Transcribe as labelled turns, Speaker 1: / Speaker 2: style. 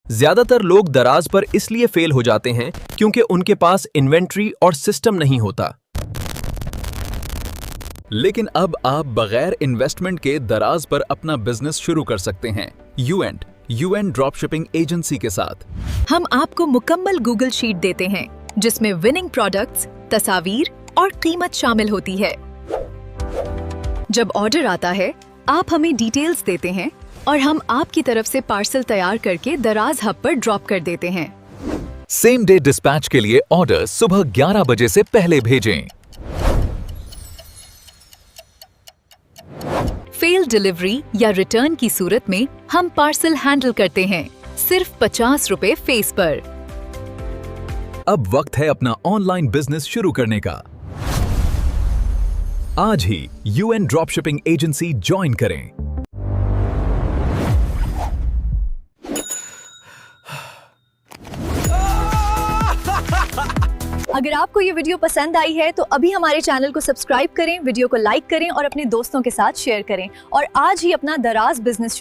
Speaker 1: ज्यादातर लोग दराज पर इसलिए फेल हो जाते हैं क्योंकि उनके पास इन्वेंट्री और सिस्टम नहीं होता।
Speaker 2: लेकिन अब आप बगैर इन्वेस्टमेंट के दराज पर अपना बिजनेस शुरू कर सकते हैं यूएन ड्रॉपशिपिंग एजेंसी के साथ।
Speaker 3: हम आपको मुकम्मल गूगल शीट देते हैं जिसमें विनिंग प्रोडक्ट्स, तस्वीर और कीमत शामिल होती है। जब ऑर्डर आता है आप हमें डिटेल्स देते हैं और हम आपकी तरफ से पार्सल तैयार करके दराज हब पर ड्रॉप कर देते हैं।
Speaker 2: सेम डे डिस्पैच के लिए ऑर्डर सुबह 11 बजे से पहले भेजें।
Speaker 3: फेल डिलीवरी या रिटर्न की सूरत में हम पार्सल हैंडल करते हैं, सिर्फ 50 रुपए फेस पर।
Speaker 2: अब वक्त है अपना ऑनलाइन बिजनेस शुरू करने का। आज ही यूएन ड्रॉपशिपिंग एजेंसी ज्वाइन करें।
Speaker 3: अगर आपको ये वीडियो पसंद आई है तो अभी हमारे चैनल को सब्सक्राइब करें, वीडियो को लाइक करें और अपने दोस्तों के साथ शेयर करें और आज ही अपना दराज बिजनेस